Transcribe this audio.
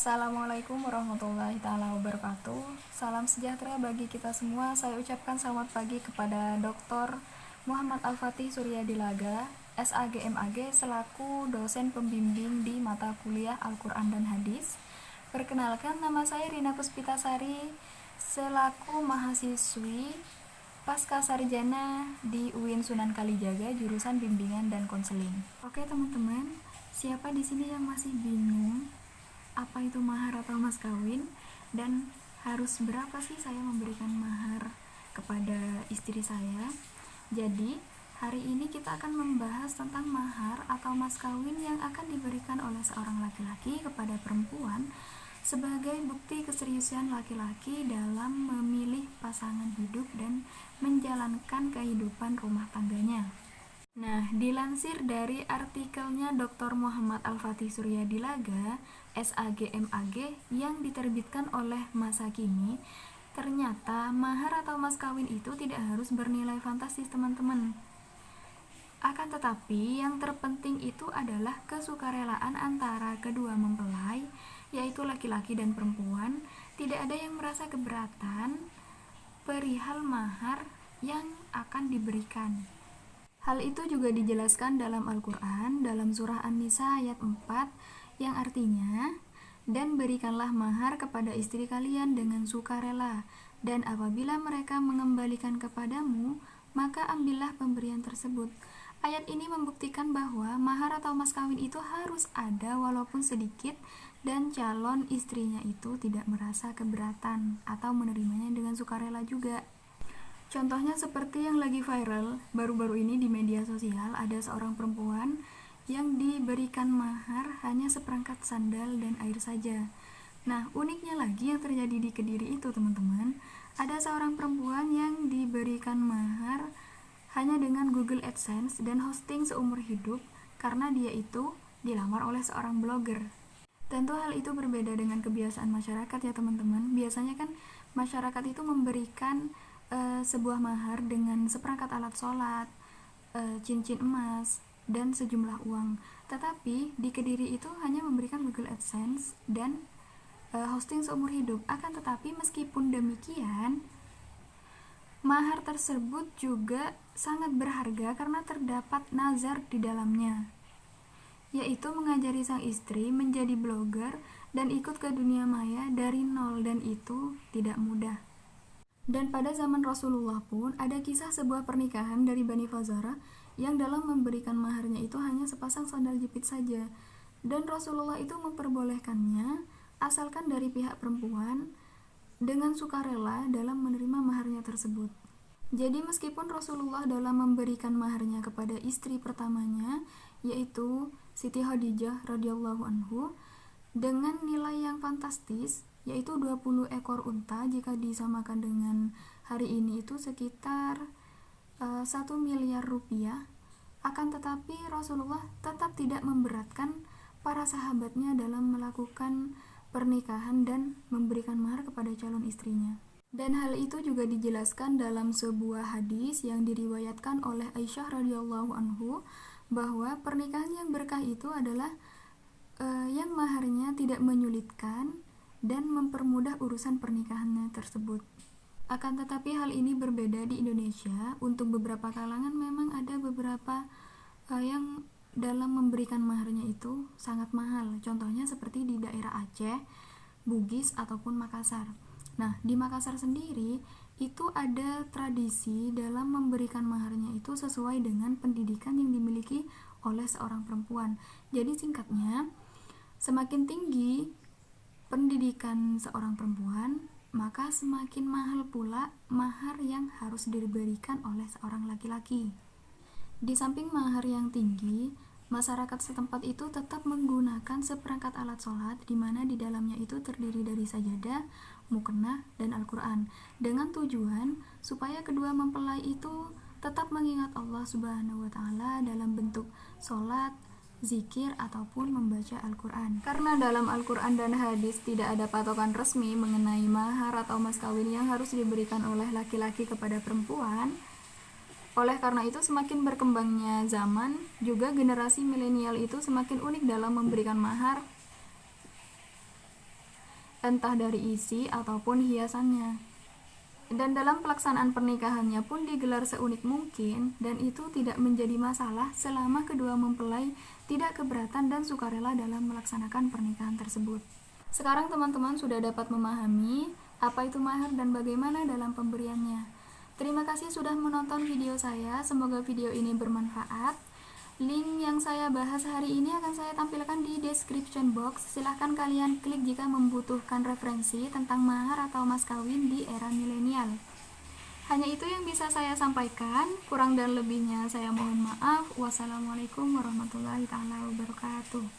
Assalamualaikum warahmatullahi taala wabarakatuh. Salam sejahtera bagi kita semua. Saya ucapkan selamat pagi kepada Dr. Muhammad Al-Fatih Suryadilaga, SAG/MAG selaku dosen pembimbing di mata kuliah Al-Quran dan Hadis. Perkenalkan, nama saya Rina Puspitasari selaku mahasiswi pasca sarjana di UIN Sunan Kalijaga jurusan bimbingan dan konseling. Oke teman-teman, siapa di sini yang masih bingung apa itu mahar atau mas kawin dan harus berapa sih saya memberikan mahar kepada istri saya? Jadi hari ini kita akan membahas tentang mahar atau mas kawin yang akan diberikan oleh seorang laki-laki kepada perempuan sebagai bukti keseriusan laki-laki dalam memilih pasangan hidup dan menjalankan kehidupan rumah tangganya. Nah, dilansir dari artikelnya Dr. Muhammad Al-Fatih Suryadilaga, SAG/MAG yang diterbitkan oleh Masa Kini, ternyata mahar atau mas kawin itu tidak harus bernilai fantastis teman-teman. Akan tetapi yang terpenting itu adalah kesukarelaan antara kedua mempelai, yaitu laki-laki dan perempuan. Tidak ada yang merasa keberatan perihal mahar yang akan diberikan. Hal itu juga dijelaskan dalam Al-Quran, dalam surah An-Nisa ayat 4, yang artinya, "Dan berikanlah mahar kepada istri kalian dengan sukarela, dan apabila mereka mengembalikan kepadamu, maka ambillah pemberian tersebut." Ayat ini membuktikan bahwa mahar atau mas kawin itu harus ada walaupun sedikit, dan calon istrinya itu tidak merasa keberatan atau menerimanya dengan sukarela juga. Contohnya seperti yang lagi viral baru-baru ini di media sosial, ada seorang perempuan yang diberikan mahar hanya seperangkat sandal dan air saja. Nah, uniknya lagi yang terjadi di Kediri itu teman-teman, ada seorang perempuan yang diberikan mahar hanya dengan Google AdSense dan hosting seumur hidup karena dia itu dilamar oleh seorang blogger. Tentu hal itu berbeda dengan kebiasaan masyarakat ya teman-teman. Biasanya kan masyarakat itu memberikan sebuah mahar dengan seperangkat alat sholat, cincin emas, dan sejumlah uang. Tetapi di Kediri itu hanya memberikan Google AdSense dan hosting seumur hidup. Akan tetapi meskipun demikian, mahar tersebut juga sangat berharga karena terdapat nazar di dalamnya, yaitu mengajari sang istri menjadi blogger dan ikut ke dunia maya dari nol, dan itu tidak mudah. Dan pada zaman Rasulullah pun ada kisah sebuah pernikahan dari Bani Fazarah yang dalam memberikan maharnya itu hanya sepasang sandal jepit saja, dan Rasulullah itu memperbolehkannya asalkan dari pihak perempuan dengan sukarela dalam menerima maharnya tersebut. Jadi meskipun Rasulullah dalam memberikan maharnya kepada istri pertamanya, yaitu Siti Khadijah radhiyallahu anhu, dengan nilai yang fantastis, yaitu 20 ekor unta, jika disamakan dengan hari ini itu sekitar 1 miliar rupiah. Akan tetapi Rasulullah tetap tidak memberatkan para sahabatnya dalam melakukan pernikahan dan memberikan mahar kepada calon istrinya. Dan hal itu juga dijelaskan dalam sebuah hadis yang diriwayatkan oleh Aisyah radhiyallahu anhu, bahwa pernikahan yang berkah itu adalah yang maharnya tidak menyulitkan dan mempermudah urusan pernikahannya tersebut. Akan tetapi hal ini berbeda di Indonesia. Untuk beberapa kalangan memang ada beberapa yang dalam memberikan maharnya itu sangat mahal. Contohnya seperti di daerah Aceh, Bugis, ataupun Makassar. Nah, di Makassar sendiri itu ada tradisi dalam memberikan maharnya itu sesuai dengan pendidikan yang dimiliki oleh seorang perempuan. Jadi singkatnya, semakin tinggi pendidikan seorang perempuan, maka semakin mahal pula mahar yang harus diberikan oleh seorang laki-laki. Di samping mahar yang tinggi, masyarakat setempat itu tetap menggunakan seperangkat alat sholat, di mana di dalamnya itu terdiri dari sajadah, mukena, dan Al-Quran, dengan tujuan supaya kedua mempelai itu tetap mengingat Allah Subhanahu wa Ta'ala dalam bentuk sholat, zikir, ataupun membaca Al-Quran. Karena dalam Al-Quran dan hadis tidak ada patokan resmi mengenai mahar atau mas kawin yang harus diberikan oleh laki-laki kepada perempuan, oleh karena itu semakin berkembangnya zaman, juga generasi milenial itu semakin unik dalam memberikan mahar entah dari isi ataupun hiasannya. Dan dalam pelaksanaan pernikahannya pun digelar seunik mungkin, dan itu tidak menjadi masalah selama kedua mempelai tidak keberatan dan sukarela dalam melaksanakan pernikahan tersebut. Sekarang teman-teman sudah dapat memahami apa itu mahar dan bagaimana dalam pemberiannya. Terima kasih sudah menonton video saya, semoga video ini bermanfaat. Link yang saya bahas hari ini akan saya tampilkan di description box. Silahkan kalian klik jika membutuhkan referensi tentang mahar atau mas kawin di era milenial. Hanya itu yang bisa saya sampaikan, kurang dan lebihnya saya mohon maaf. Wassalamualaikum warahmatullahi wabarakatuh.